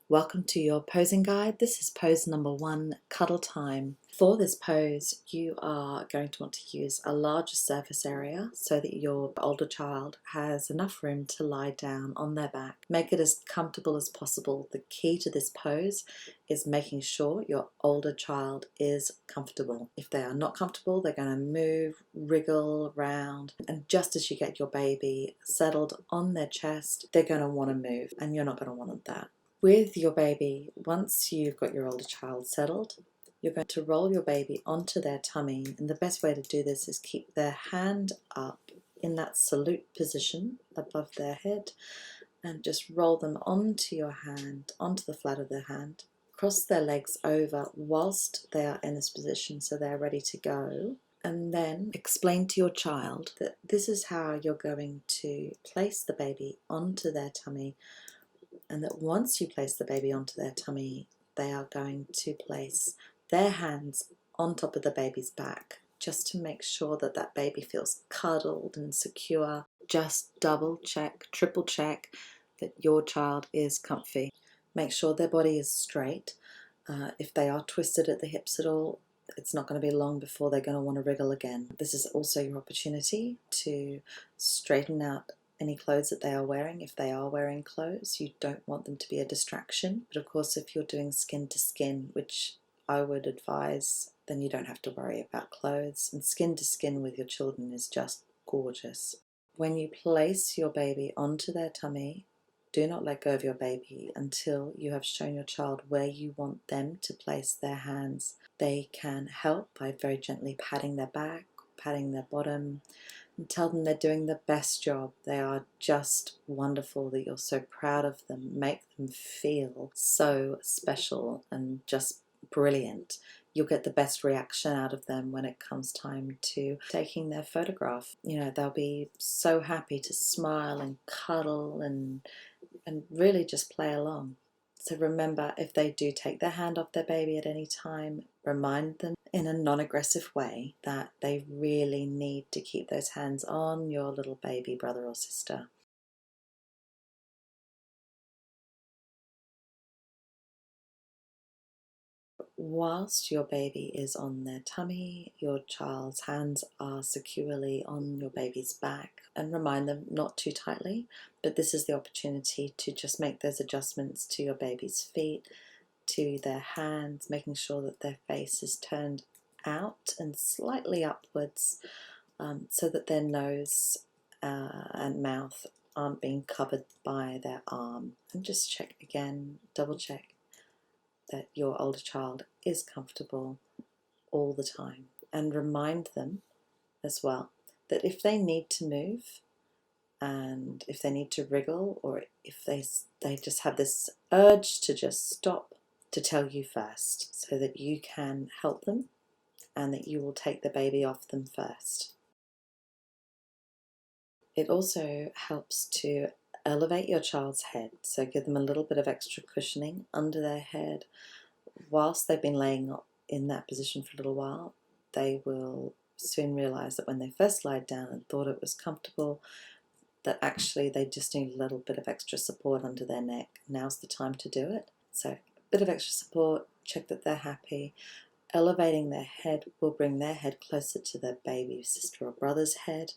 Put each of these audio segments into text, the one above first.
Welcome to your posing guide. This is pose number 1, cuddle time. For this pose, you are going to want to use a larger surface area so that your older child has enough room to lie down on their back. Make it as comfortable as possible. The key to this pose is making sure your older child is comfortable. If they are not comfortable, they're going to move, wriggle around, and just as you get your baby settled on their chest, they're going to want to move, and you're not going to want that. With your baby, once you've got your older child settled, you're going to roll your baby onto their tummy, and the best way to do this is keep their hand up in that salute position above their head and just roll them onto your hand, onto the flat of their hand. Cross their legs over whilst they are in this position so they're ready to go, and then explain to your child that this is how you're going to place the baby onto their tummy, and that once you place the baby onto their tummy, they are going to place their hands on top of the baby's back, just to make sure that that baby feels cuddled and secure. Just double check, triple check that your child is comfy. Make sure their body is straight. If they are twisted at the hips at all, it's not going to be long before they're going to want to wriggle again. This is also your opportunity to straighten out any clothes that they are wearing. If they are wearing clothes, you don't want them to be a distraction. But of course, if you're doing skin to skin, which I would advise, then you don't have to worry about clothes. And skin to skin with your children is just gorgeous. When you place your baby onto their tummy, do not let go of your baby until you have shown your child where you want them to place their hands. They can help by very gently patting their back, patting their bottom, and tell them they're doing the best job. They are just wonderful, that you're so proud of them. Make them feel so special and just brilliant. You'll get the best reaction out of them when it comes time to taking their photograph. You know, they'll be so happy to smile and cuddle and really just play along. So remember, if they do take their hand off their baby at any time, remind them in a non-aggressive way that they really need to keep those hands on your little baby brother or sister. Whilst your baby is on their tummy, your child's hands are securely on your baby's back, and remind them not too tightly, but this is the opportunity to just make those adjustments to your baby's feet, to their hands, making sure that their face is turned out and slightly upwards, so that their nose and mouth aren't being covered by their arm. And just check again, double check that your older child is comfortable all the time, and remind them as well that if they need to move, and if they need to wriggle, or if they just have this urge to just stop, to tell you first so that you can help them and that you will take the baby off them first. It also helps to elevate your child's head, so give them a little bit of extra cushioning under their head. Whilst they've been laying in that position for a little while, they will soon realize that when they first lied down and thought it was comfortable, that actually they just need a little bit of extra support under their neck. Now's the time to do it. So a bit of extra support, check that they're happy. Elevating their head will bring their head closer to their baby sister or brother's head,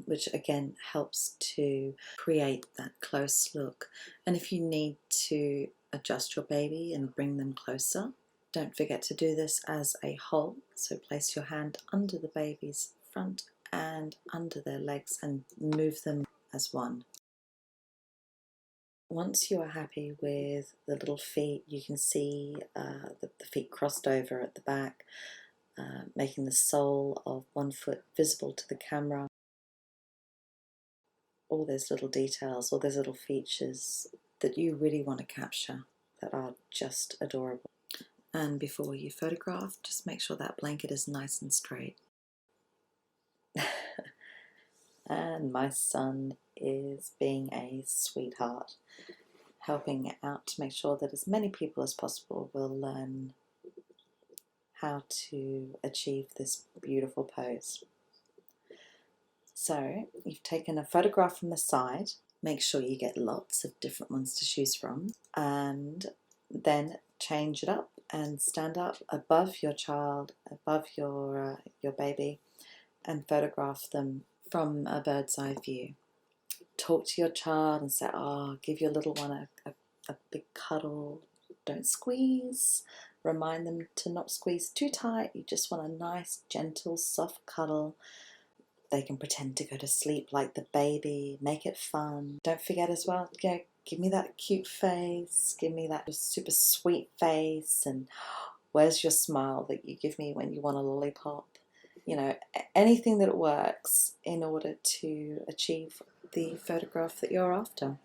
which again helps to create that close look. And if you need to adjust your baby and bring them closer, don't forget to do this as a whole. So place your hand under the baby's front and under their legs and move them as one. Once you are happy with the little feet, you can see the feet crossed over at the back, making the sole of one foot visible to the camera. All those little details, all those little features that you really want to capture that are just adorable. And before you photograph, just make sure that blanket is nice and straight. And my son is being a sweetheart, helping out to make sure that as many people as possible will learn how to achieve this beautiful pose. So you've taken a photograph from the side Make sure you get lots of different ones to choose from, and then change it up and stand up above your child, above your baby, and photograph them from a bird's eye view. Talk to your child and say, oh, give your little one a big cuddle. Don't squeeze. Remind them to not squeeze too tight. You just want a nice, gentle, soft cuddle. They can pretend to go to sleep like the baby. Make it fun. Don't forget as well, give me that cute face. Give me that super sweet face. And where's your smile that you give me when you want a lollipop? Anything that works in order to achieve the photograph that you're after.